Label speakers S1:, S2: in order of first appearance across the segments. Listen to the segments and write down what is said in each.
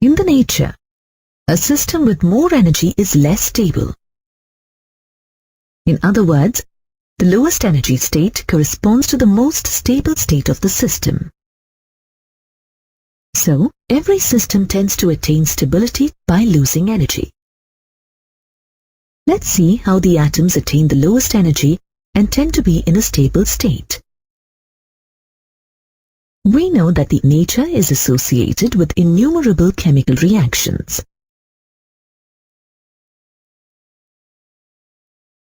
S1: In the nature, a system with more energy is less stable. In other words, the lowest energy state corresponds to the most stable state of the system. So, every system tends to attain stability by losing energy. Let's see how the atoms attain the lowest energy and tend to be in a stable state. We know that the nature is associated with innumerable chemical reactions.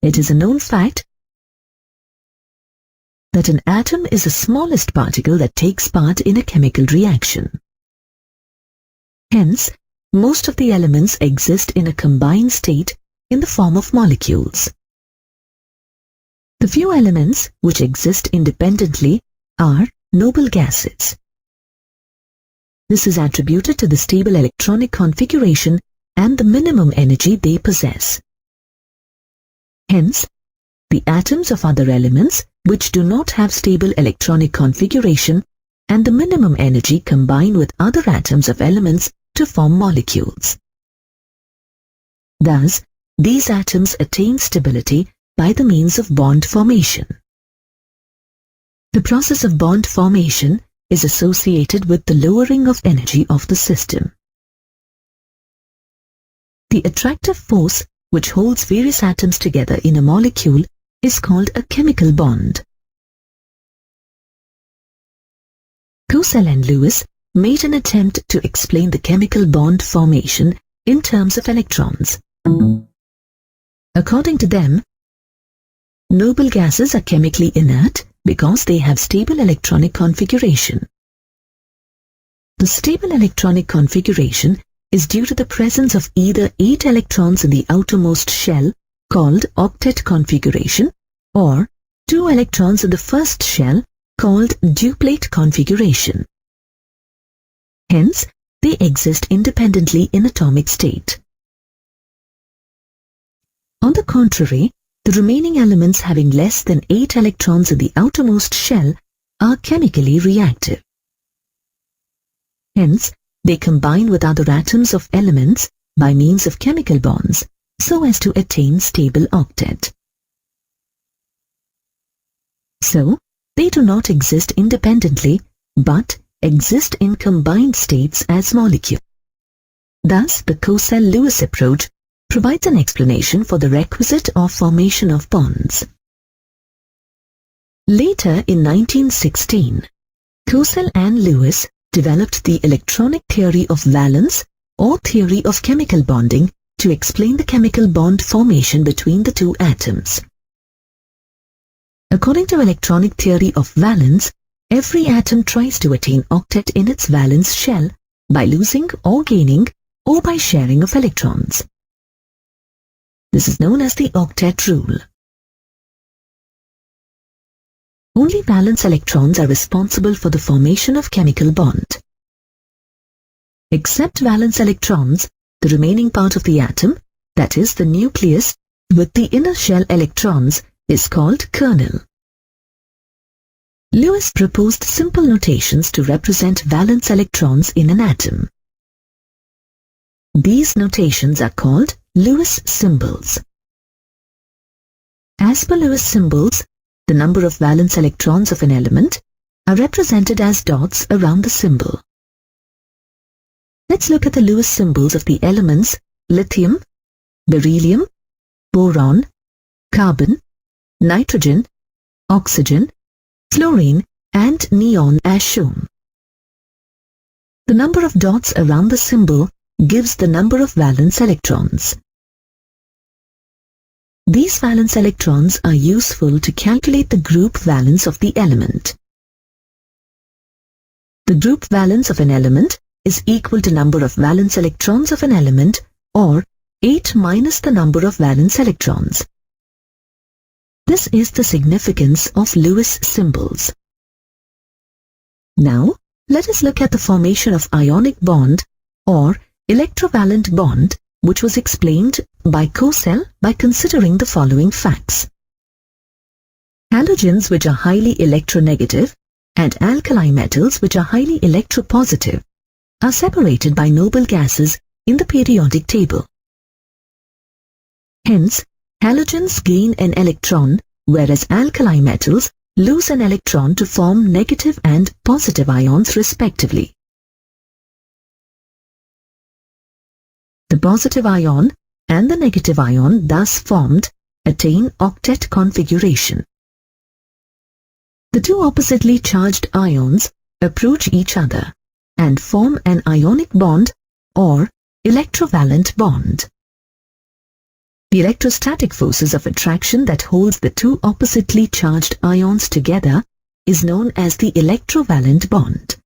S1: It is a known fact that an atom is the smallest particle that takes part in a chemical reaction. Hence, most of the elements exist in a combined state in the form of molecules. The few elements which exist independently are noble gases. This is attributed to the stable electronic configuration and the minimum energy they possess. Hence, the atoms of other elements which do not have stable electronic configuration and the minimum energy combine with other atoms of elements to form molecules. Thus, these atoms attain stability by the means of bond formation. The process of bond formation is associated with the lowering of energy of the system. The attractive force which holds various atoms together in a molecule is called a chemical bond. Cosell and Lewis made an attempt to explain the chemical bond formation in terms of electrons. According to them, noble gases are chemically inert because they have stable electronic configuration. The stable electronic configuration is due to the presence of either 8 electrons in the outermost shell, called octet configuration, or 2 electrons in the first shell, called duplate configuration. Hence, they exist independently in atomic state. On the contrary, the remaining elements having less than 8 electrons in the outermost shell are chemically reactive. Hence, they combine with other atoms of elements by means of chemical bonds so as to attain stable octet. So, they do not exist independently but exist in combined states as molecules. Thus, the Cosell-Lewis approach provides an explanation for the requisite of formation of bonds. Later in 1916, Cosell and Lewis developed the electronic theory of valence or theory of chemical bonding to explain the chemical bond formation between the two atoms. According to electronic theory of valence, every atom tries to attain octet in its valence shell by losing or gaining or by sharing of electrons. This is known as the octet rule. Only valence electrons are responsible for the formation of chemical bond. Except valence electrons, the remaining part of the atom, that is the nucleus, with the inner shell electrons, is called kernel. Lewis proposed simple notations to represent valence electrons in an atom. These notations are called Lewis symbols. As per Lewis symbols, the number of valence electrons of an element are represented as dots around the symbol. Let's look at the Lewis symbols of the elements lithium, beryllium, boron, carbon, nitrogen, oxygen, fluorine, and neon as shown. The number of dots around the symbol gives the number of valence electrons. These valence electrons are useful to calculate the group valence of the element. The group valence of an element is equal to number of valence electrons of an element, or 8 minus the number of valence electrons. This is the significance of Lewis symbols. Now, let us look at the formation of ionic bond or electrovalent bond, which was explained by Cosell by considering the following facts. Halogens which are highly electronegative and alkali metals which are highly electropositive are separated by noble gases in the periodic table. Hence, halogens gain an electron, whereas alkali metals lose an electron to form negative and positive ions respectively. The positive ion and the negative ion thus formed attain octet configuration. The two oppositely charged ions approach each other and form an ionic bond or electrovalent bond. The electrostatic forces of attraction that holds the two oppositely charged ions together is known as the electrovalent bond.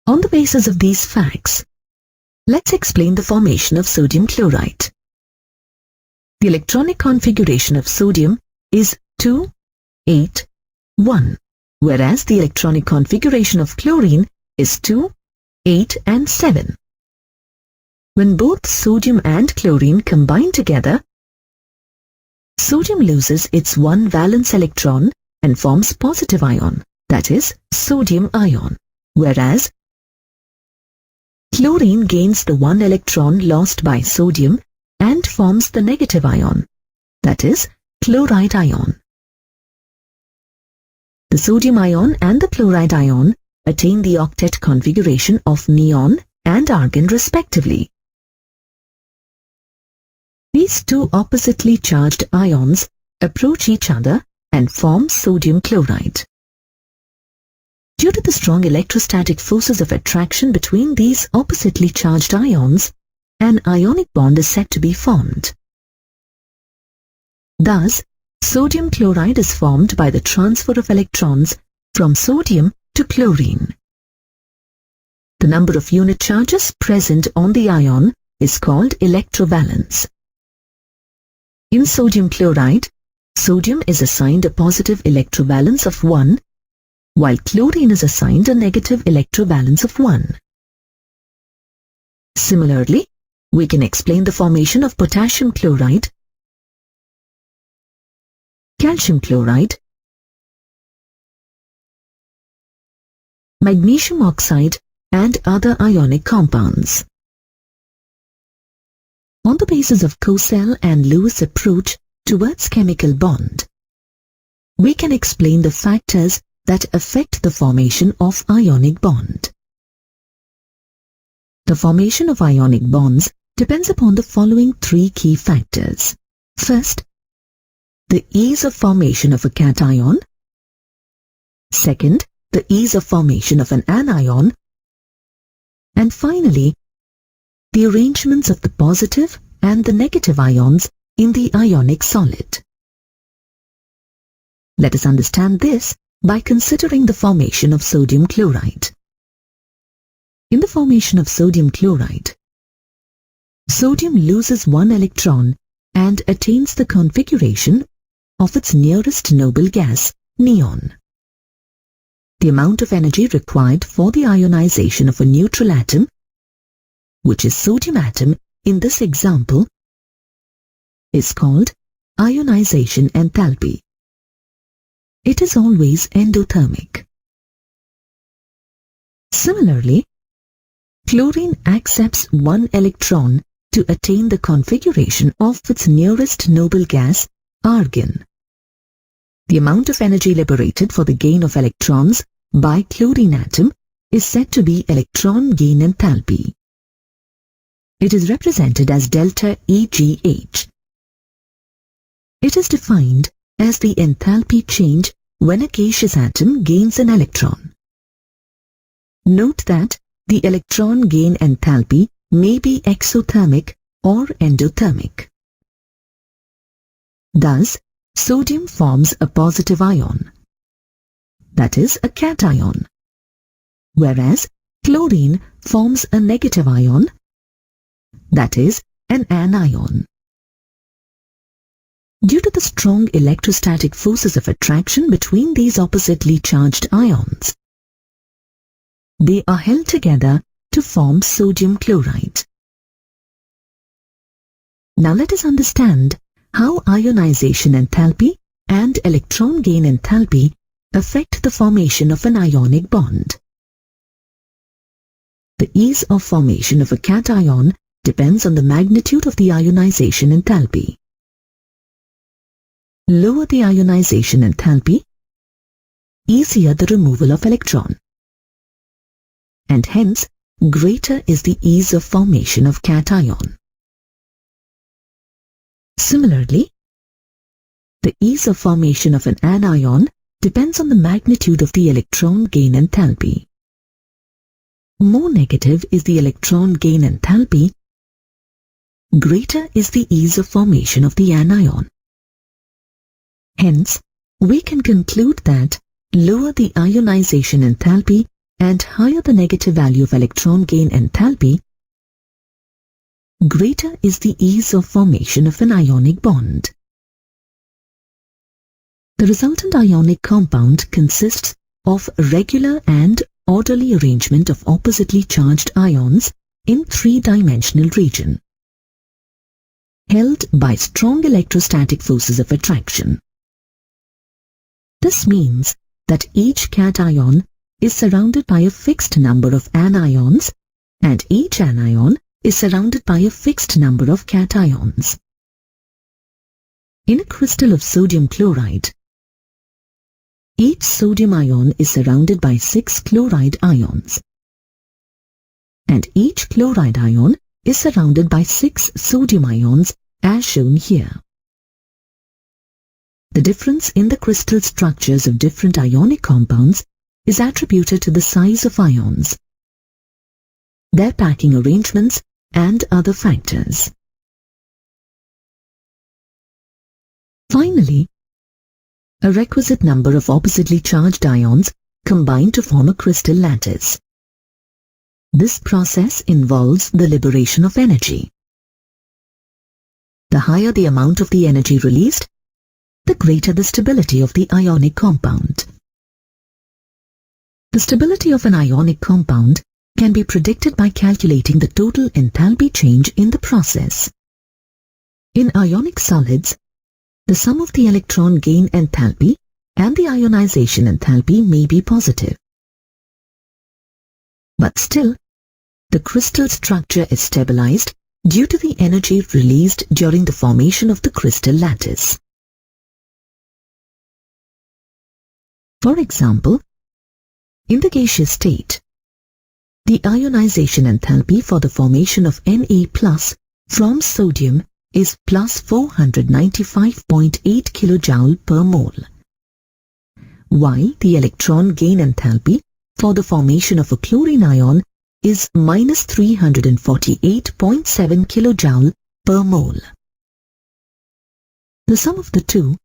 S1: On the basis of these facts, let's explain the formation of sodium chloride. The electronic configuration of sodium is 2, 8, 1, whereas the electronic configuration of chlorine is 2, 8 and 7. When both sodium and chlorine combine together, sodium loses its one valence electron and forms positive ion, that is, sodium ion, whereas chlorine gains the one electron lost by sodium and forms the negative ion, that is, chloride ion. The sodium ion and the chloride ion attain the octet configuration of neon and argon respectively. These two oppositely charged ions approach each other and form sodium chloride. Due to the strong electrostatic forces of attraction between these oppositely charged ions, an ionic bond is said to be formed. Thus, sodium chloride is formed by the transfer of electrons from sodium to chlorine. The number of unit charges present on the ion is called electrovalence. In sodium chloride, sodium is assigned a positive electrovalence of 1, while chlorine is assigned a negative electrovalence of 1. Similarly, we can explain the formation of potassium chloride, calcium chloride, magnesium oxide, and other ionic compounds. On the basis of Cosell and Lewis' approach towards chemical bond, we can explain the factors that affect the formation of ionic bond. The formation of ionic bonds depends upon the following three key factors. First, the ease of formation of a cation. Second, the ease of formation of an anion. And finally, the arrangements of the positive and the negative ions in the ionic solid. Let us understand this by considering the formation of sodium chloride. In the formation of sodium chloride, sodium loses one electron and attains the configuration of its nearest noble gas, neon. The amount of energy required for the ionization of a neutral atom, which is sodium atom in this example, is called ionization enthalpy. It is always endothermic. Similarly, chlorine accepts one electron to attain the configuration of its nearest noble gas, argon. The amount of energy liberated for the gain of electrons by chlorine atom is said to be electron gain enthalpy. It is represented as delta EGH. It is defined as the enthalpy change when a gaseous atom gains an electron. Note that the electron gain enthalpy may be exothermic or endothermic. Thus, sodium forms a positive ion, that is a cation, whereas chlorine forms a negative ion, that is an anion. Due to the strong electrostatic forces of attraction between these oppositely charged ions, they are held together to form sodium chloride. Now let us understand how ionization enthalpy and electron gain enthalpy affect the formation of an ionic bond. The ease of formation of a cation depends on the magnitude of the ionization enthalpy. Lower the ionization enthalpy, easier the removal of electron, and hence greater is the ease of formation of cation. Similarly, the ease of formation of an anion depends on the magnitude of the electron gain enthalpy. More negative is the electron gain enthalpy, greater is the ease of formation of the anion. Hence, we can conclude that lower the ionization enthalpy and higher the negative value of electron gain enthalpy, greater is the ease of formation of an ionic bond. The resultant ionic compound consists of regular and orderly arrangement of oppositely charged ions in three-dimensional region, held by strong electrostatic forces of attraction. This means that each cation is surrounded by a fixed number of anions and each anion is surrounded by a fixed number of cations. In a crystal of sodium chloride, each sodium ion is surrounded by 6 chloride ions, and each chloride ion is surrounded by 6 sodium ions as shown here. The difference in the crystal structures of different ionic compounds is attributed to the size of ions, their packing arrangements, and other factors. Finally, a requisite number of oppositely charged ions combine to form a crystal lattice. This process involves the liberation of energy. The higher the amount of the energy released, the greater the stability of the ionic compound. The stability of an ionic compound can be predicted by calculating the total enthalpy change in the process. In ionic solids, the sum of the electron gain enthalpy and the ionization enthalpy may be positive. But still, the crystal structure is stabilized due to the energy released during the formation of the crystal lattice. For example, in the gaseous state, the ionization enthalpy for the formation of Na+ from sodium is plus 495.8 kJ per mole, while the electron gain enthalpy for the formation of a chlorine ion is minus 348.7 kJ per mole. The sum of the two,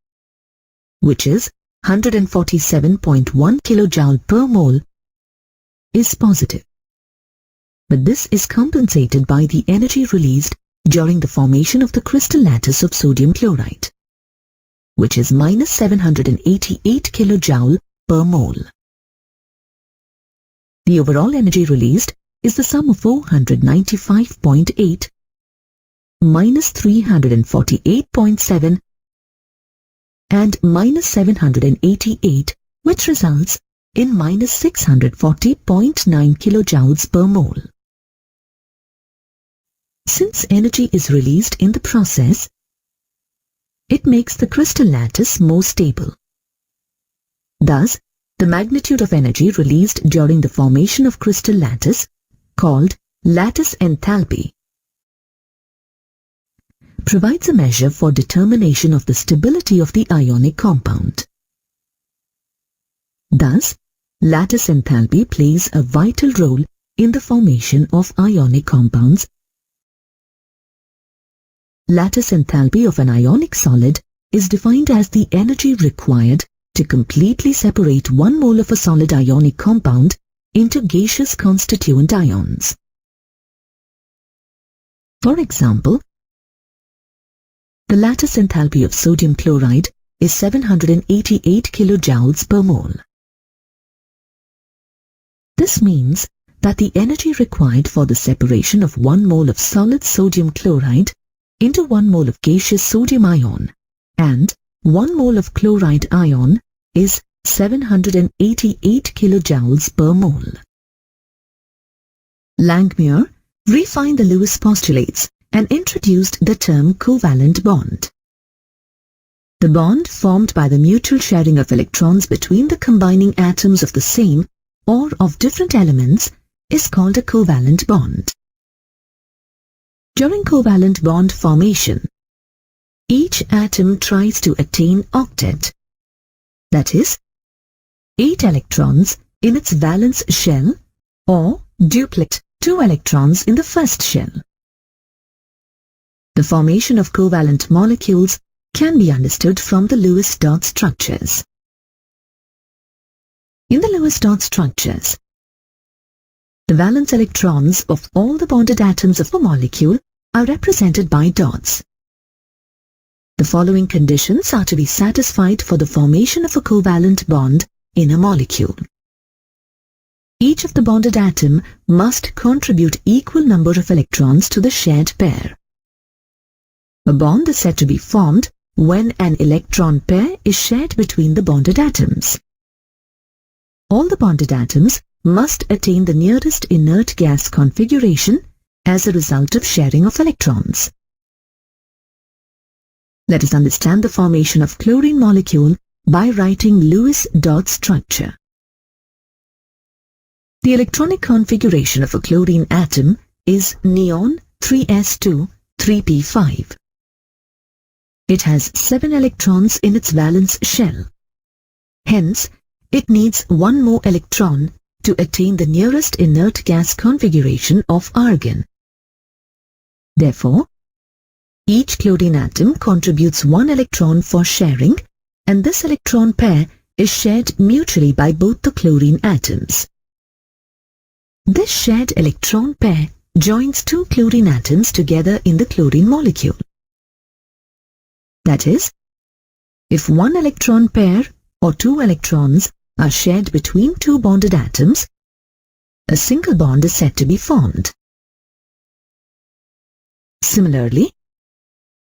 S1: which is 147.1 kJ per mole, is positive. But this is compensated by the energy released during the formation of the crystal lattice of sodium chloride, which is minus 788 kJ per mole. The overall energy released is the sum of 495.8 minus 348.7 and minus 788, which results in minus 640.9 kilojoules per mole. Since energy is released in the process, it makes the crystal lattice more stable. Thus, the magnitude of energy released during the formation of crystal lattice, called lattice enthalpy, provides a measure for determination of the stability of the ionic compound. Thus, lattice enthalpy plays a vital role in the formation of ionic compounds. Lattice enthalpy of an ionic solid is defined as the energy required to completely separate 1 mole of a solid ionic compound into gaseous constituent ions. For example, the lattice enthalpy of sodium chloride is 788 kilojoules per mole. This means that the energy required for the separation of 1 mole of solid sodium chloride into 1 mole of gaseous sodium ion and 1 mole of chloride ion is 788 kilojoules per mole. Langmuir refined the Lewis postulates and introduced the term covalent bond. The bond formed by the mutual sharing of electrons between the combining atoms of the same or of different elements is called a covalent bond. During covalent bond formation, each atom tries to attain octet, that is, 8 electrons in its valence shell, or duplet, 2 electrons in the first shell. The formation of covalent molecules can be understood from the Lewis dot structures. In the Lewis dot structures, the valence electrons of all the bonded atoms of a molecule are represented by dots. The following conditions are to be satisfied for the formation of a covalent bond in a molecule. Each of the bonded atom must contribute equal number of electrons to the shared pair. A bond is said to be formed when an electron pair is shared between the bonded atoms. All the bonded atoms must attain the nearest inert gas configuration as a result of sharing of electrons. Let us understand the formation of chlorine molecule by writing Lewis dot structure. The electronic configuration of a chlorine atom is neon 3s2 3p5. It has 7 electrons in its valence shell. Hence, it needs one more electron to attain the nearest inert gas configuration of argon. Therefore, each chlorine atom contributes 1 electron for sharing, and this electron pair is shared mutually by both the chlorine atoms. This shared electron pair joins 2 chlorine atoms together in the chlorine molecule. That is, if 1 electron pair or 2 electrons are shared between 2 bonded atoms, a single bond is said to be formed. Similarly,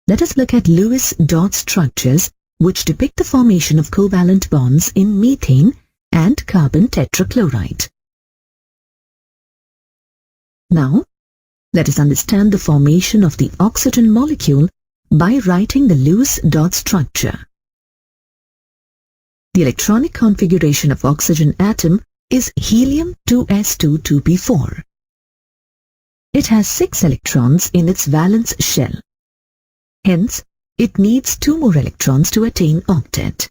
S1: let us look at Lewis dot structures which depict the formation of covalent bonds in methane and carbon tetrachloride. Now, let us understand the formation of the oxygen molecule by writing the Lewis dot structure. The electronic configuration of oxygen atom is helium 2s2 2p4. It has 6 electrons in its valence shell. Hence, it needs 2 more electrons to attain octet.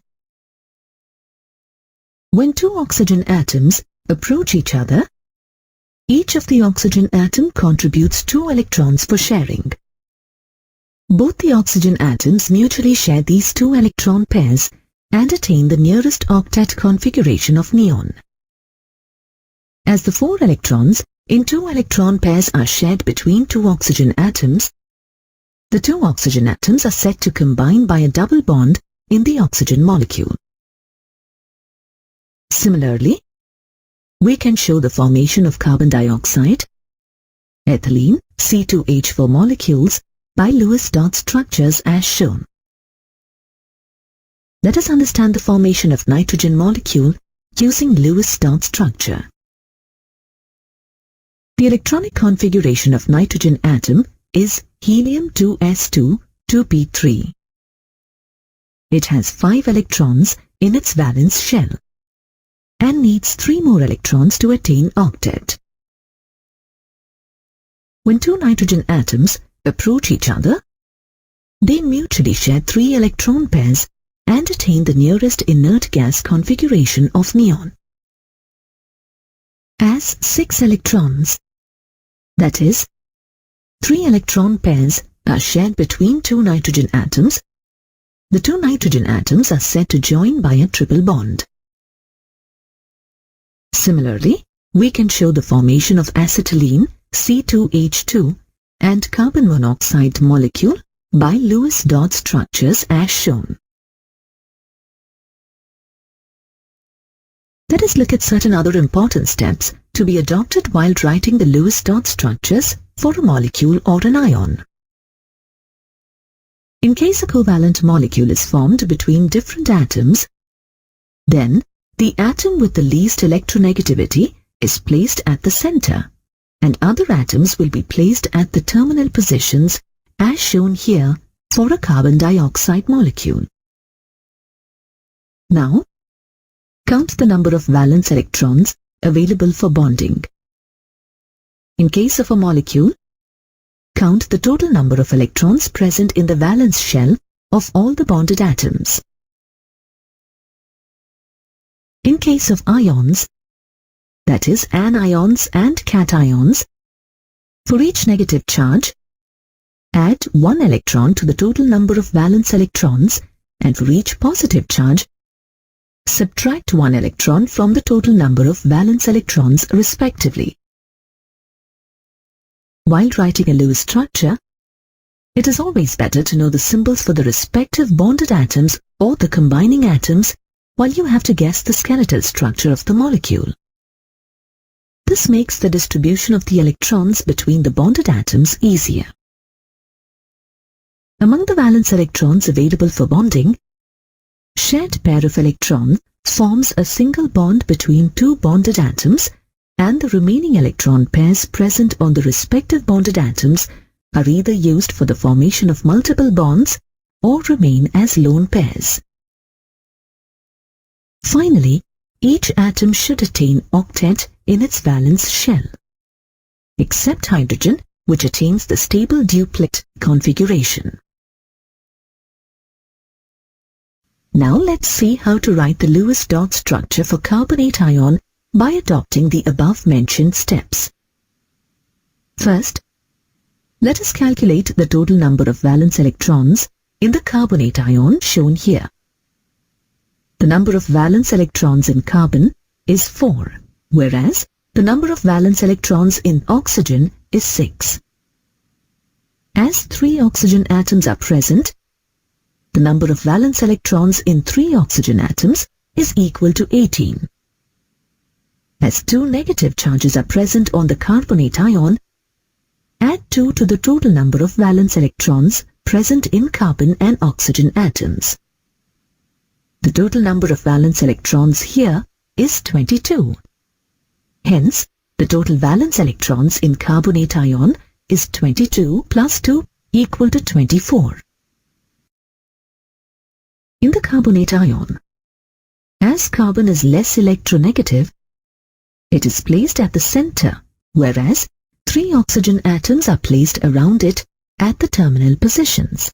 S1: When 2 oxygen atoms approach each other, each of the oxygen atom contributes 2 electrons for sharing. Both the oxygen atoms mutually share these 2 electron pairs and attain the nearest octet configuration of neon. As the 4 electrons in 2 electron pairs are shared between 2 oxygen atoms, the 2 oxygen atoms are said to combine by a double bond in the oxygen molecule. Similarly, we can show the formation of carbon dioxide, ethylene, C2H4 molecules by Lewis dot structures as shown. Let us understand the formation of nitrogen molecule using Lewis dot structure. The electronic configuration of nitrogen atom is helium 2s2 2p3. It has 5 electrons in its valence shell and needs 3 more electrons to attain octet. When 2 nitrogen atoms approach each other, they mutually share 3 electron pairs and attain the nearest inert gas configuration of neon. As 6 electrons, that is, 3 electron pairs are shared between 2 nitrogen atoms, the 2 nitrogen atoms are said to join by a triple bond. Similarly, we can show the formation of acetylene, C2H2, and carbon monoxide molecule by Lewis dot structures as shown. Let us look at certain other important steps to be adopted while writing the Lewis dot structures for a molecule or an ion. In case a covalent molecule is formed between different atoms, then the atom with the least electronegativity is placed at the center, and other atoms will be placed at the terminal positions as shown here for a carbon dioxide molecule. Now, count the number of valence electrons available for bonding. In case of a molecule, count the total number of electrons present in the valence shell of all the bonded atoms. In case of ions, that is anions and cations, for each negative charge, add 1 electron to the total number of valence electrons, and for each positive charge, subtract 1 electron from the total number of valence electrons respectively. While writing a Lewis structure, it is always better to know the symbols for the respective bonded atoms or the combining atoms while you have to guess the skeletal structure of the molecule. This makes the distribution of the electrons between the bonded atoms easier. Among the valence electrons available for bonding, shared pair of electrons forms a single bond between two bonded atoms, and the remaining electron pairs present on the respective bonded atoms are either used for the formation of multiple bonds or remain as lone pairs. Finally, each atom should attain octet in its valence shell, except hydrogen, which attains the stable duplet configuration. Now let's see how to write the Lewis dot structure for carbonate ion by adopting the above-mentioned steps. First, let us calculate the total number of valence electrons in the carbonate ion shown here. The number of valence electrons in carbon is 4, whereas the number of valence electrons in oxygen is 6. As 3 oxygen atoms are present, the number of valence electrons in 3 oxygen atoms is equal to 18. As 2 negative charges are present on the carbonate ion, add 2 to the total number of valence electrons present in carbon and oxygen atoms. The total number of valence electrons here is 22. Hence, the total valence electrons in carbonate ion is 22 plus 2 equal to 24. In the carbonate ion, as carbon is less electronegative, it is placed at the center, whereas 3 oxygen atoms are placed around it at the terminal positions.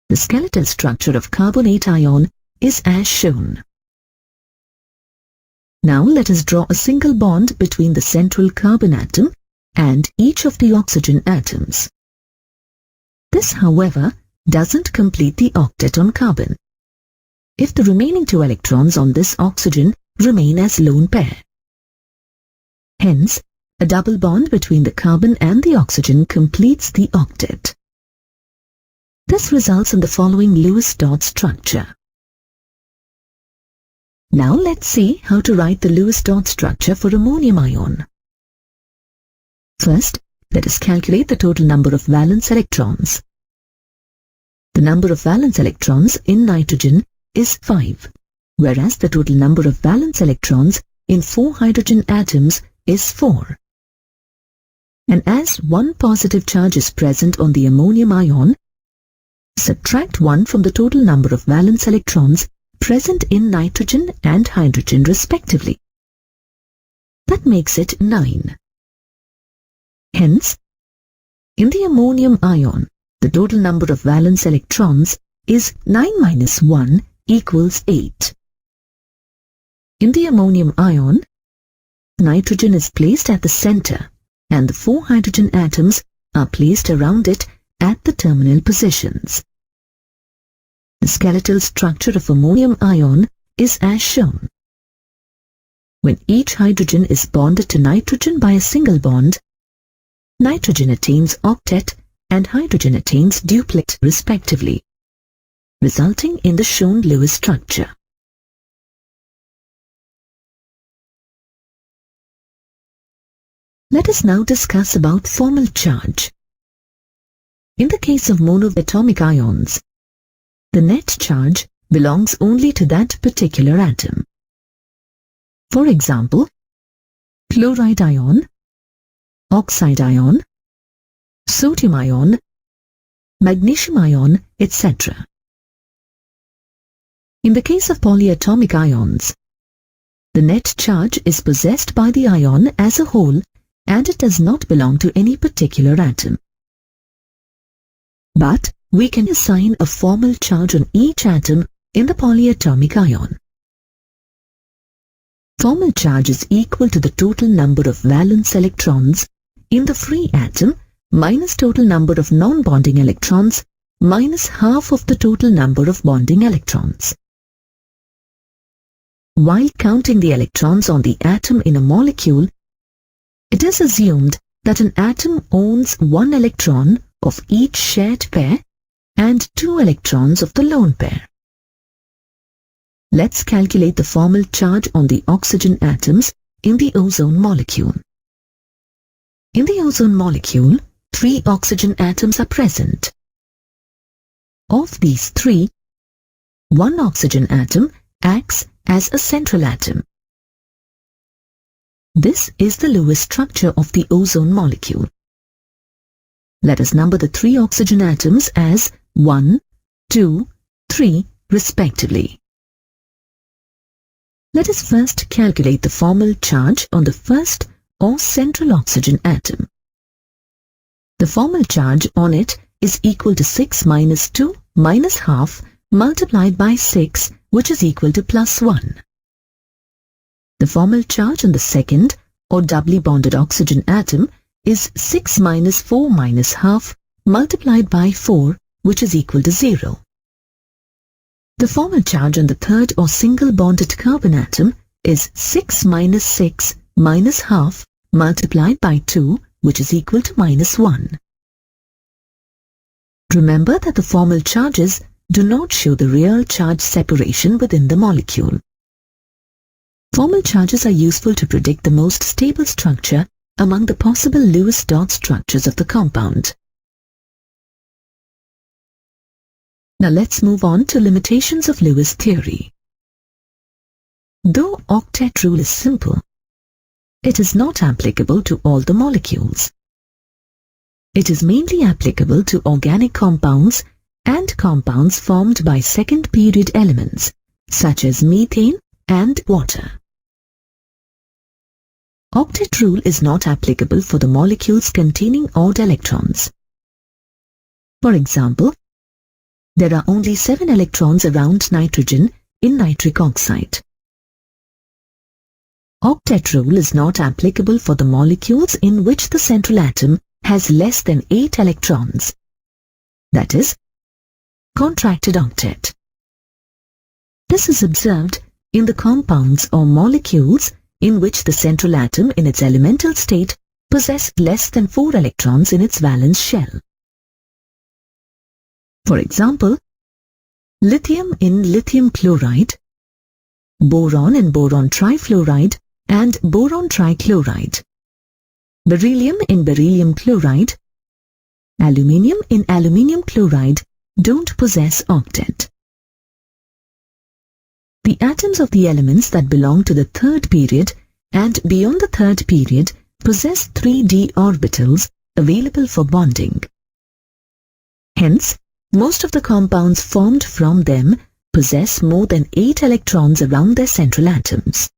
S1: The skeletal structure of carbonate ion is as shown. Now let us draw a single bond between the central carbon atom and each of the oxygen atoms. This, however, doesn't complete the octet on carbon, if the remaining 2 electrons on this oxygen remain as lone pair. Hence, a double bond between the carbon and the oxygen completes the octet. This results in the following Lewis dot structure. Now let's see how to write the Lewis dot structure for ammonium ion. First, let us calculate the total number of valence electrons. The number of valence electrons in nitrogen is 5, whereas the total number of valence electrons in 4 hydrogen atoms is 4. And as 1 positive charge is present on the ammonium ion, subtract 1 from the total number of valence electrons present in nitrogen and hydrogen respectively. That makes it 9. Hence, in the ammonium ion, the total number of valence electrons is 9 minus 1 equals 8. In the ammonium ion, nitrogen is placed at the center and the 4 hydrogen atoms are placed around it at the terminal positions. The skeletal structure of ammonium ion is as shown. When each hydrogen is bonded to nitrogen by a single bond, nitrogen attains octet and hydrogen attains duplet respectively, resulting in the shown Lewis structure. Let us now discuss about formal charge. In the case of monoatomic ions, the net charge belongs only to that particular atom. For example, chloride ion oxide ion, sodium ion, magnesium ion, etc. In the case of polyatomic ions, the net charge is possessed by the ion as a whole and it does not belong to any particular atom. But we can assign a formal charge on each atom in the polyatomic ion. Formal charge is equal to the total number of valence electrons in the free atom minus total number of non-bonding electrons minus half of the total number of bonding electrons. While counting the electrons on the atom in a molecule, it is assumed that an atom owns 1 electron of each shared pair and 2 electrons of the lone pair. Let's calculate the formal charge on the oxygen atoms in the ozone molecule. In the ozone molecule, 3 oxygen atoms are present. Of these 3, 1 oxygen atom acts as a central atom. This is the Lewis structure of the ozone molecule. Let us number the 3 oxygen atoms as 1, 2, 3 respectively. Let us first calculate the formal charge on the first or central oxygen atom. The formal charge on it is equal to 6 minus 2 minus half multiplied by 6, which is equal to plus 1. The formal charge on the second or doubly bonded oxygen atom is 6 minus 4 minus half multiplied by 4, which is equal to 0. The formal charge on the third or single bonded carbon atom is 6 minus 6 minus half multiplied by 2, which is equal to minus 1. Remember that the formal charges do not show the real charge separation within the molecule. Formal charges are useful to predict the most stable structure among the possible Lewis dot structures of the compound. Now let's move on to limitations of Lewis theory. Though octet rule is simple, it is not applicable to all the molecules. It is mainly applicable to organic compounds and compounds formed by second period elements such as methane and water. Octet rule is not applicable for the molecules containing odd electrons. For example, there are only 7 electrons around nitrogen in nitric oxide. Octet rule is not applicable for the molecules in which the central atom has less than 8 electrons. That is, contracted octet. This is observed in the compounds or molecules in which the central atom in its elemental state possessed less than 4 electrons in its valence shell. For example, lithium in lithium chloride, boron in boron trifluoride and boron trichloride, beryllium in beryllium chloride, aluminium in aluminium chloride don't possess octet. The atoms of the elements that belong to the third period and beyond the third period possess 3d orbitals available for bonding. Hence, most of the compounds formed from them possess more than 8 electrons around their central atoms.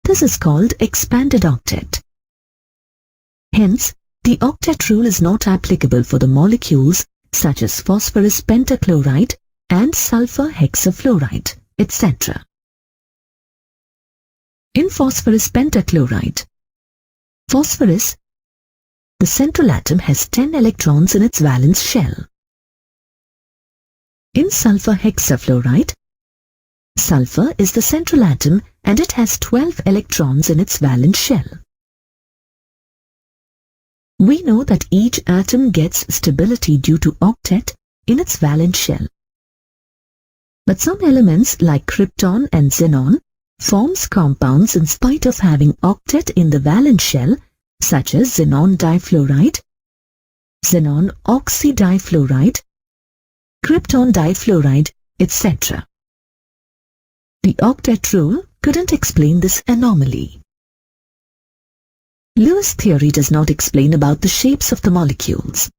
S1: This is called expanded octet. Hence, the octet rule is not applicable for the molecules such as phosphorus pentachloride and sulfur hexafluoride, etc. In phosphorus pentachloride, phosphorus, the central atom has 10 electrons in its valence shell. In sulfur hexafluoride, sulfur is the central atom and it has 12 electrons in its valence shell. We know that each atom gets stability due to octet in its valence shell. But some elements like krypton and xenon forms compounds in spite of having octet in the valence shell, such as xenon difluoride, xenon oxydifluoride, krypton difluoride, etc. The octet rule couldn't explain this anomaly. Lewis' theory does not explain about the shapes of the molecules.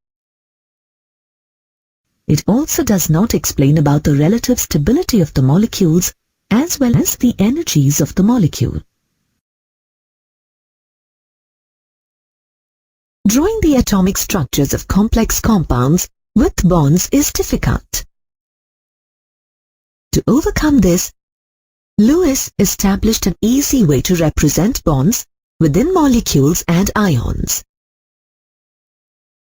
S1: It also does not explain about the relative stability of the molecules as well as the energies of the molecule. Drawing the atomic structures of complex compounds with bonds is difficult. To overcome this, Lewis established an easy way to represent bonds within molecules and ions.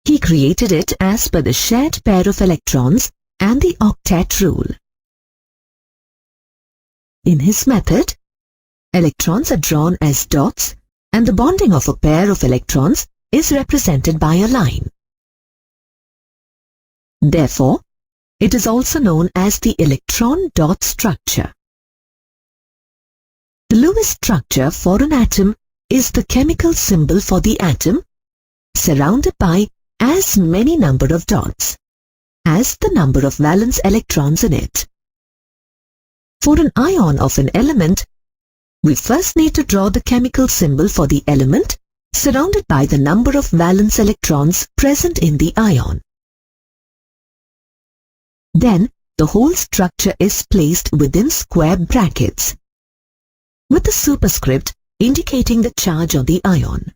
S1: He created it as per the shared pair of electrons and the octet rule. In his method, electrons are drawn as dots and the bonding of a pair of electrons is represented by a line. Therefore, it is also known as the electron dot structure. The Lewis structure for an atom is the chemical symbol for the atom, surrounded by as many number of dots as the number of valence electrons in it. For an ion of an element, we first need to draw the chemical symbol for the element surrounded by the number of valence electrons present in the ion. Then, the whole structure is placed within square brackets, with the superscript indicating the charge on the ion.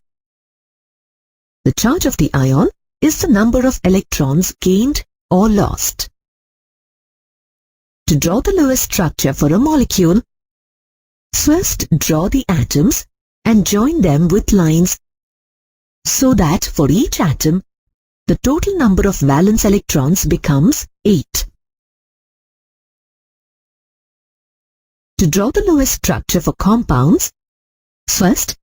S1: The charge of the ion is the number of electrons gained or lost. To draw the Lewis structure for a molecule, first draw the atoms and join them with lines so that for each atom, the total number of valence electrons becomes 8. To draw the Lewis structure for compounds, first,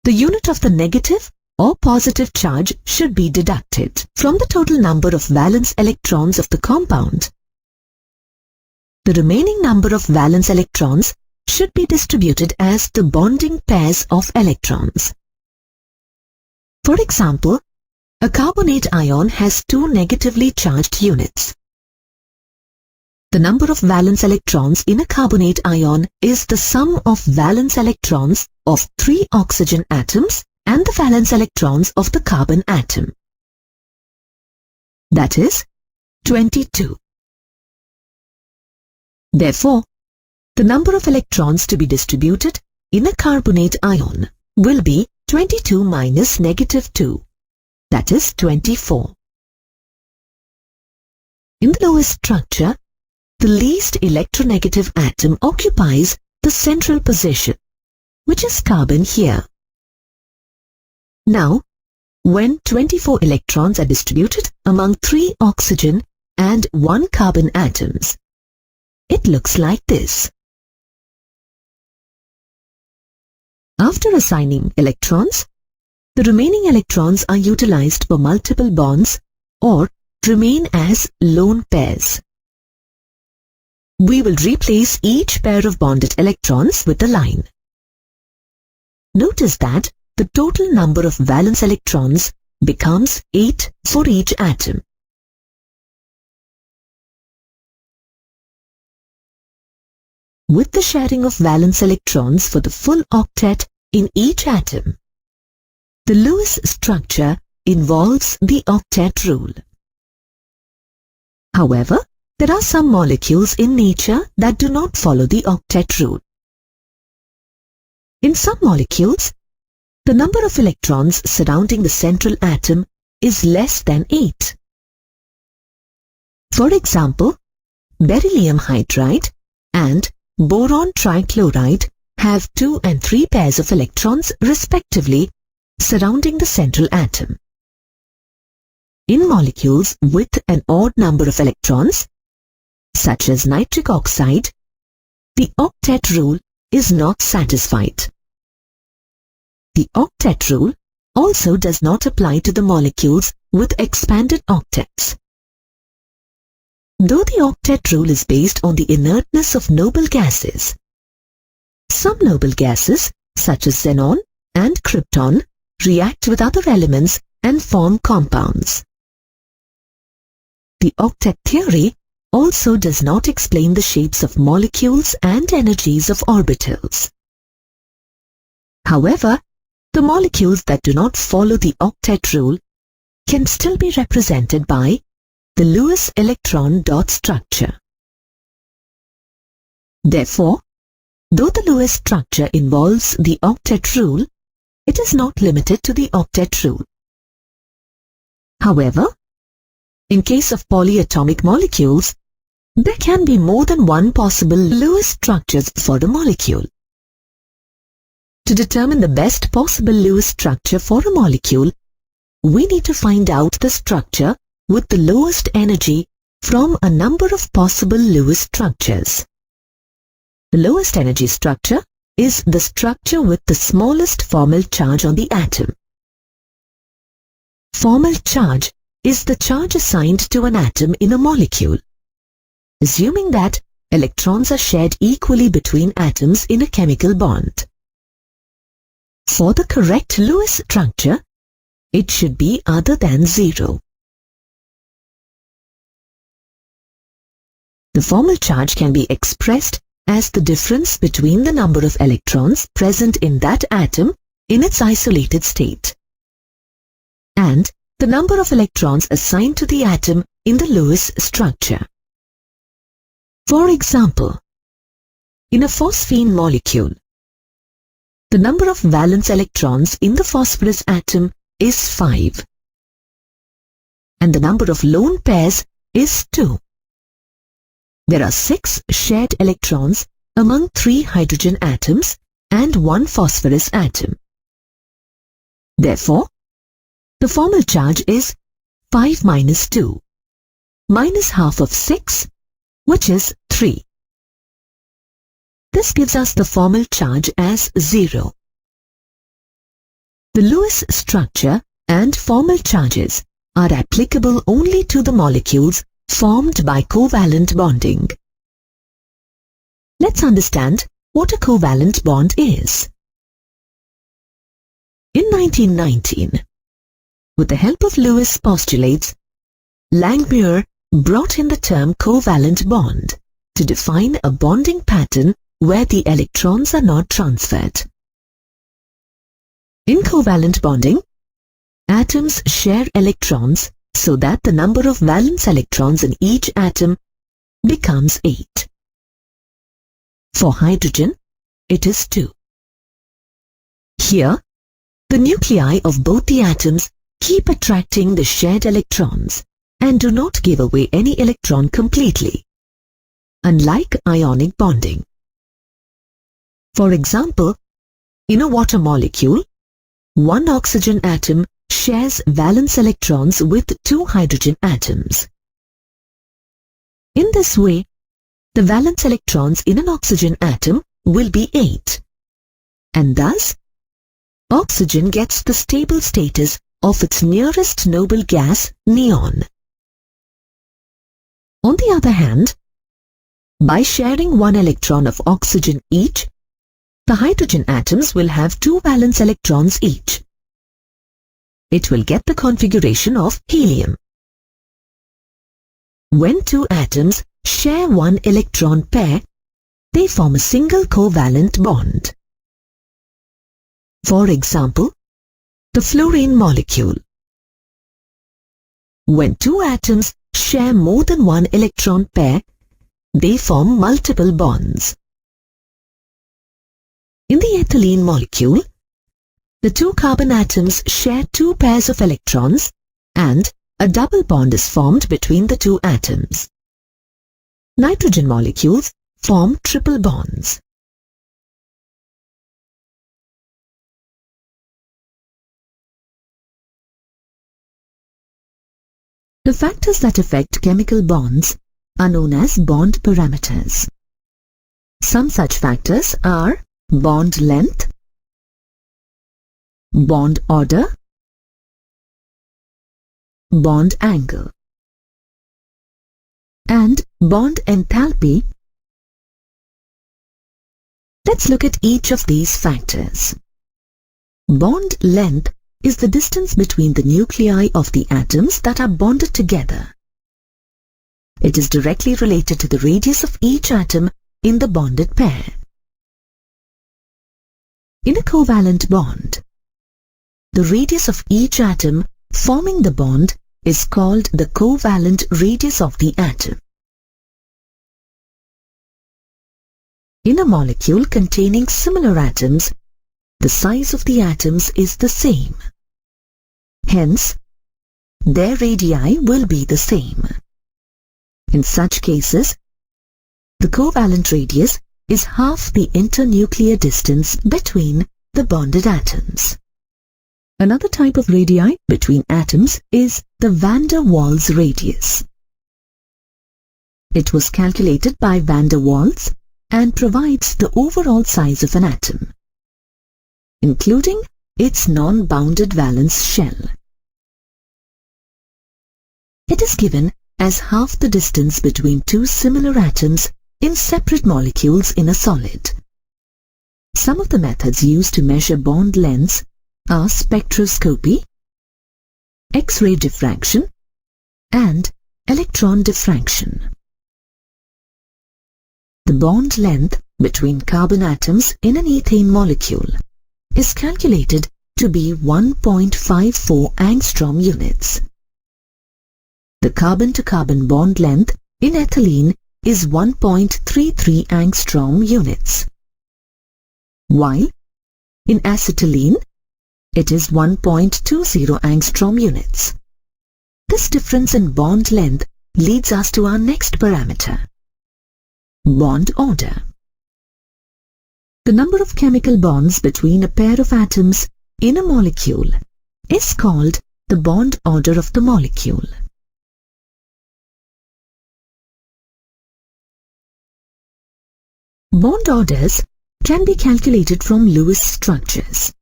S1: the unit of the negative or positive charge should be deducted from the total number of valence electrons of the compound. The remaining number of valence electrons should be distributed as the bonding pairs of electrons. For example, a carbonate ion has 2 negatively charged units. The number of valence electrons in a carbonate ion is the sum of valence electrons of 3 oxygen atoms and the valence electrons of the carbon atom. That is 22. Therefore, the number of electrons to be distributed in a carbonate ion will be 22 minus negative 2. That is 24. In the Lewis structure, the least electronegative atom occupies the central position, which is carbon here. Now, when 24 electrons are distributed among 3 oxygen and 1 carbon atoms, it looks like this. After assigning electrons, the remaining electrons are utilized for multiple bonds or remain as lone pairs. We will replace each pair of bonded electrons with a line. Notice that the total number of valence electrons becomes 8 for each atom. With the sharing of valence electrons for the full octet in each atom, the Lewis structure involves the octet rule. However, there are some molecules in nature that do not follow the octet rule. In some molecules, the number of electrons surrounding the central atom is less than 8. For example, beryllium hydride and boron trichloride have 2 and 3 pairs of electrons respectively surrounding the central atom. In molecules with an odd number of electrons, such as nitric oxide, the octet rule is not satisfied. The octet rule also does not apply to the molecules with expanded octets. Though the octet rule is based on the inertness of noble gases, some noble gases such as xenon and krypton react with other elements and form compounds. The octet theory also does not explain the shapes of molecules and energies of orbitals. However, the molecules that do not follow the octet rule can still be represented by the Lewis electron dot structure. Therefore, though the Lewis structure involves the octet rule, it is not limited to the octet rule. However, in case of polyatomic molecules, there can be more than one possible Lewis structures for a molecule. To determine the best possible Lewis structure for a molecule, we need to find out the structure with the lowest energy from a number of possible Lewis structures. The lowest energy structure is the structure with the smallest formal charge on the atom. Formal charge is the charge assigned to an atom in a molecule, assuming that electrons are shared equally between atoms in a chemical bond. For the correct Lewis structure, it should be other than 0. The formal charge can be expressed as the difference between the number of electrons present in that atom in its isolated state and the number of electrons assigned to the atom in the Lewis structure. For example, in a phosphine molecule, the number of valence electrons in the phosphorus atom is 5, and the number of lone pairs is 2. There are 6 shared electrons among 3 hydrogen atoms and 1 phosphorus atom. Therefore, the formal charge is 5 minus 2, minus half of 6, which is 3. This gives us the formal charge as 0. The Lewis structure and formal charges are applicable only to the molecules formed by covalent bonding. Let's understand what a covalent bond is. In 1919, with the help of Lewis postulates, Langmuir brought in the term covalent bond to define a bonding pattern where the electrons are not transferred. In covalent bonding, atoms share electrons so that the number of valence electrons in each atom becomes 8. For hydrogen, it is 2. Here, the nuclei of both the atoms keep attracting the shared electrons and do not give away any electron completely, unlike ionic bonding. For example, in a water molecule, one oxygen atom shares valence electrons with 2 hydrogen atoms. In this way, the valence electrons in an oxygen atom will be 8, and thus, oxygen gets the stable status of its nearest noble gas, neon. On the other hand, by sharing 1 electron of oxygen each, the hydrogen atoms will have 2 valence electrons each. It will get the configuration of helium. When 2 atoms share 1 electron pair, they form a single covalent bond. For example, the fluorine molecule. When 2 atoms share more than 1 electron pair, they form multiple bonds. In the ethylene molecule, the 2 carbon atoms share 2 pairs of electrons and a double bond is formed between the 2 atoms. Nitrogen molecules form triple bonds. The factors that affect chemical bonds are known as bond parameters. Some such factors are bond length, bond order, bond angle, and bond enthalpy. Let's look at each of these factors. Bond length is the distance between the nuclei of the atoms that are bonded together. It is directly related to the radius of each atom in the bonded pair. In a covalent bond, the radius of each atom forming the bond is called the covalent radius of the atom. In a molecule containing similar atoms, the size of the atoms is the same. Hence, their radii will be the same. In such cases, the covalent radius is half the internuclear distance between the bonded atoms. Another type of radii between atoms is the van der Waals radius. It was calculated by van der Waals and provides the overall size of an atom, including its non-bounded valence shell. It is given as half the distance between two similar atoms in separate molecules in a solid. Some of the methods used to measure bond lengths are spectroscopy, X-ray diffraction, and electron diffraction. The bond length between carbon atoms in an ethane molecule is calculated to be 1.54 angstrom units. The carbon-to-carbon bond length in ethylene is 1.33 angstrom units, while in acetylene it is 1.20 angstrom units. This difference in bond length leads us to our next parameter, bond order. The number of chemical bonds between a pair of atoms in a molecule is called the bond order of the molecule. Bond orders can be calculated from Lewis structures.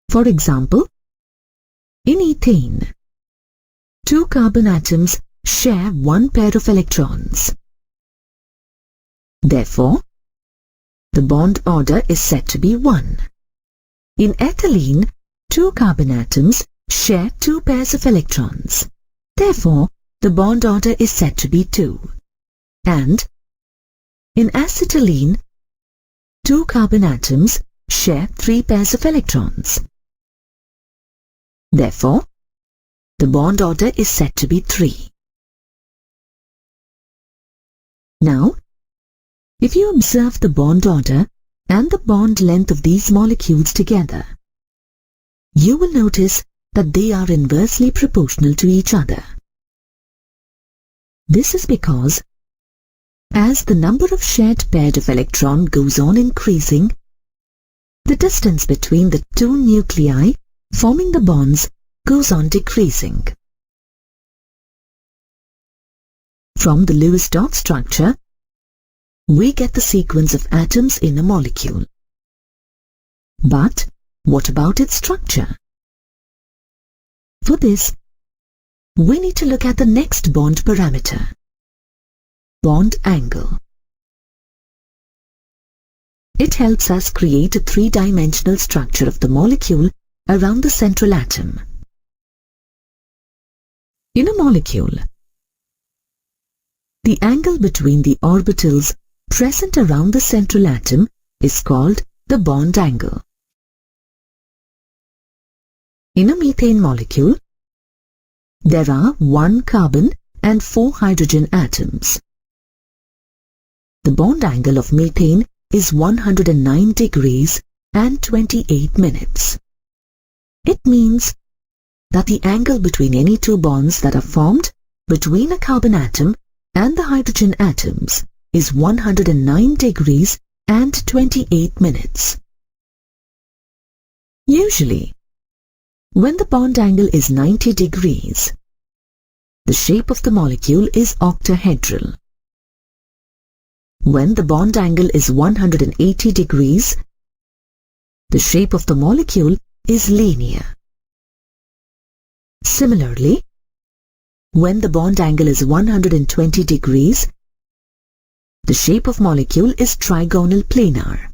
S1: For example, in ethane, two carbon atoms share one pair of electrons. Therefore, the bond order is said to be 1. In ethylene, two carbon atoms share two pairs of electrons. Therefore, the bond order is said to be 2. And in acetylene, two carbon atoms share 3 pairs of electrons. Therefore, the bond order is said to be 3. Now, if you observe the bond order and the bond length of these molecules together, you will notice that they are inversely proportional to each other. This is because as the number of shared pairs of electron goes on increasing, the distance between the two nuclei forming the bonds goes on decreasing. From the Lewis dot structure, we get the sequence of atoms in a molecule. But what about its structure? For this, we need to look at the next bond parameter, bond angle. It helps us create a three-dimensional structure of the molecule around the central atom. In a molecule, the angle between the orbitals present around the central atom is called the bond angle. In a methane molecule, there are 1 carbon and 4 hydrogen atoms. The bond angle of methane is 109 degrees and 28 minutes. It means that the angle between any two bonds that are formed between a carbon atom and the hydrogen atoms is 109 degrees and 28 minutes. Usually, when the bond angle is 90 degrees, the shape of the molecule is octahedral. When the bond angle is 180 degrees, the shape of the molecule is linear. Similarly, when the bond angle is 120 degrees, the shape of molecule is trigonal planar.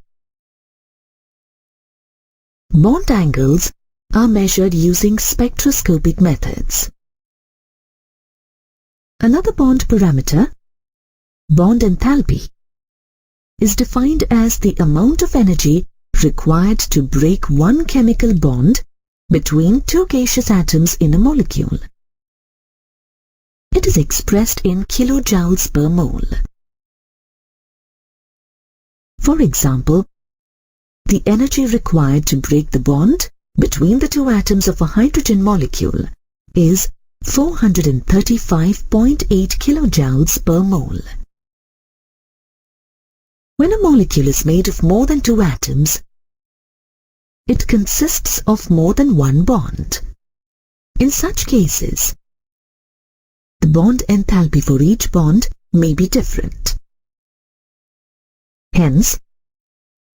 S1: Bond angles are measured using spectroscopic methods. Another bond parameter, bond enthalpy, is defined as the amount of energy required to break one chemical bond between two gaseous atoms in a molecule. It is expressed in kilojoules per mole. For example, the energy required to break the bond between the two atoms of a hydrogen molecule is 435.8 kilojoules per mole. When a molecule is made of more than two atoms, it consists of more than one bond. In such cases, the bond enthalpy for each bond may be different. Hence,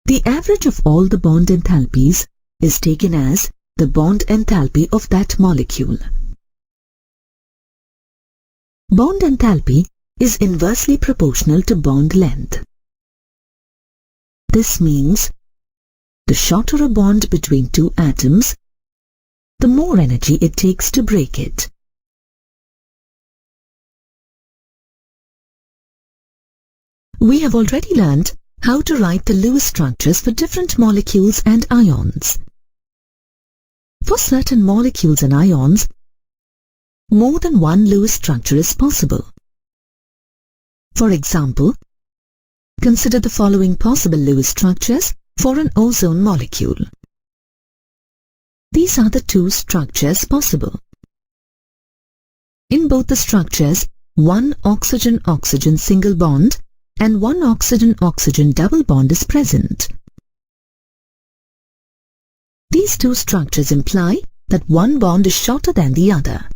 S1: the average of all the bond enthalpies is taken as the bond enthalpy of that molecule. Bond enthalpy is inversely proportional to bond length. This means the shorter a bond between two atoms, the more energy it takes to break it. We have already learned how to write the Lewis structures for different molecules and ions. For certain molecules and ions, more than one Lewis structure is possible. For example, consider the following possible Lewis structures for an ozone molecule. These are the two structures possible. In both the structures, one oxygen-oxygen single bond and one oxygen-oxygen double bond is present. These two structures imply that one bond is shorter than the other.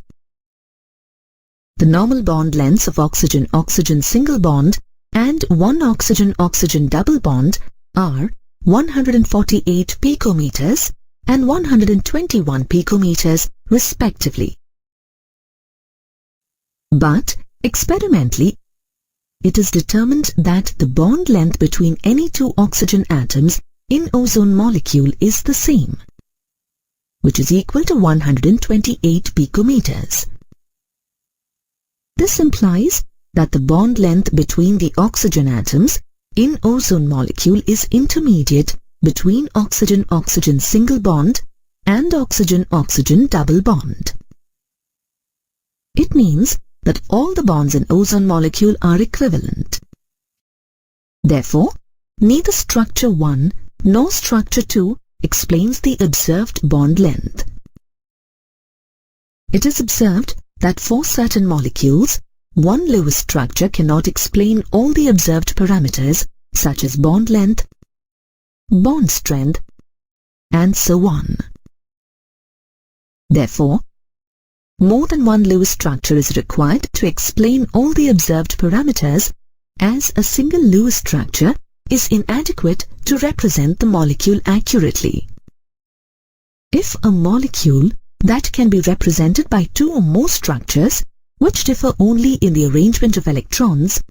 S1: The normal bond lengths of oxygen-oxygen single bond and one oxygen-oxygen double bond are 148 picometers and 121 picometers respectively. But experimentally, it is determined that the bond length between any two oxygen atoms in ozone molecule is the same, which is equal to 128 picometers. This implies that the bond length between the oxygen atoms in ozone molecule is intermediate between oxygen-oxygen single bond and oxygen-oxygen double bond. It means that all the bonds in ozone molecule are equivalent. Therefore, neither structure 1 nor structure 2 explains the observed bond length. It is observed that for certain molecules, one Lewis structure cannot explain all the observed parameters such as bond length, bond strength, and so on. Therefore, more than one Lewis structure is required to explain all the observed parameters, as a single Lewis structure is inadequate to represent the molecule accurately. If a molecule that can be represented by two or more structures which differ only in the arrangement of electrons,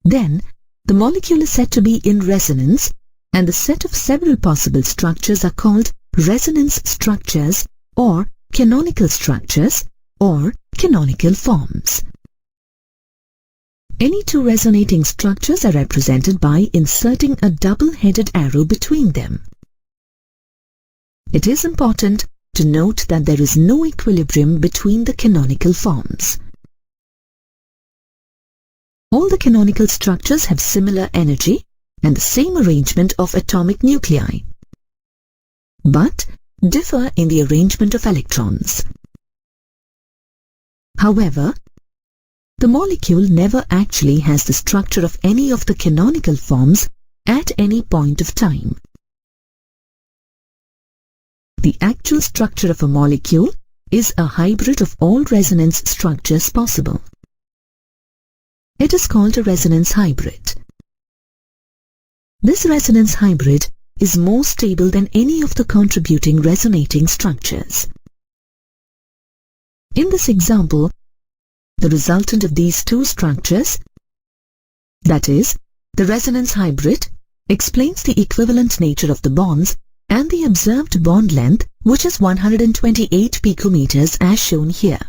S1: then the molecule is said to be in resonance, and the set of several possible structures are called resonance structures or canonical structures or canonical forms. Any two resonating structures are represented by inserting a double-headed arrow between them. It is important to note that there is no equilibrium between the canonical forms. All the canonical structures have similar energy and the same arrangement of atomic nuclei, but differ in the arrangement of electrons. However, the molecule never actually has the structure of any of the canonical forms at any point of time. The actual structure of a molecule is a hybrid of all resonance structures possible. It is called a resonance hybrid. This resonance hybrid is more stable than any of the contributing resonating structures. In this example, the resultant of these two structures, that is, the resonance hybrid, explains the equivalent nature of the bonds and the observed bond length, which is 128 picometers as shown here.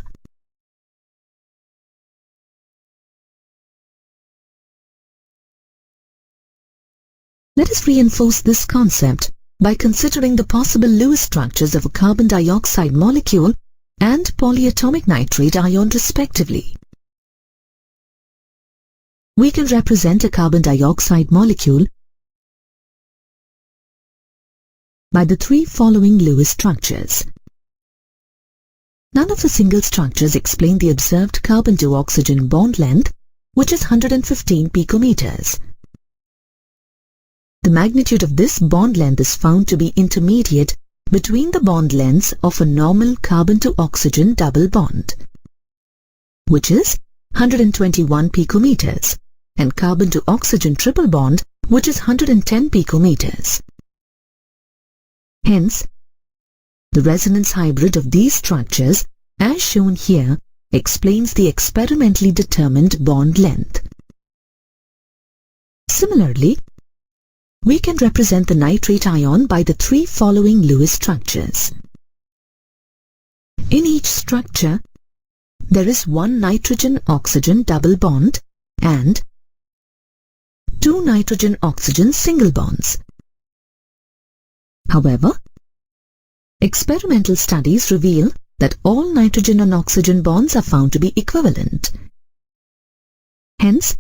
S1: Let us reinforce this concept by considering the possible Lewis structures of a carbon dioxide molecule and polyatomic nitrate ion respectively. We can represent a carbon dioxide molecule by the three following Lewis structures. None of the single structures explain the observed carbon to oxygen bond length, which is 115 picometers. The magnitude of this bond length is found to be intermediate between the bond lengths of a normal carbon to oxygen double bond, which is 121 picometers, and carbon to oxygen triple bond, which is 110 picometers. Hence, the resonance hybrid of these structures, as shown here, explains the experimentally determined bond length. Similarly, we can represent the nitrate ion by the three following Lewis structures. In each structure, there is one nitrogen-oxygen double bond and two nitrogen-oxygen single bonds. However, experimental studies reveal that all nitrogen and oxygen bonds are found to be equivalent. Hence,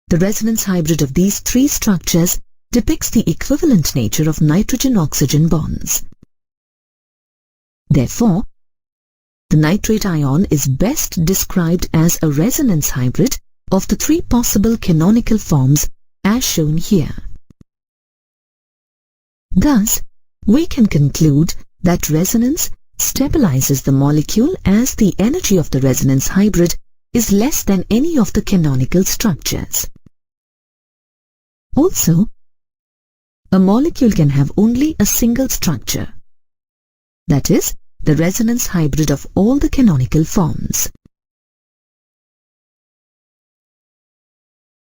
S1: the resonance hybrid of these three structures depicts the equivalent nature of nitrogen-oxygen bonds. Therefore, the nitrate ion is best described as a resonance hybrid of the three possible canonical forms as shown here. Thus, we can conclude that resonance stabilizes the molecule as the energy of the resonance hybrid is less than any of the canonical structures. Also, a molecule can have only a single structure, that is, the resonance hybrid of all the canonical forms.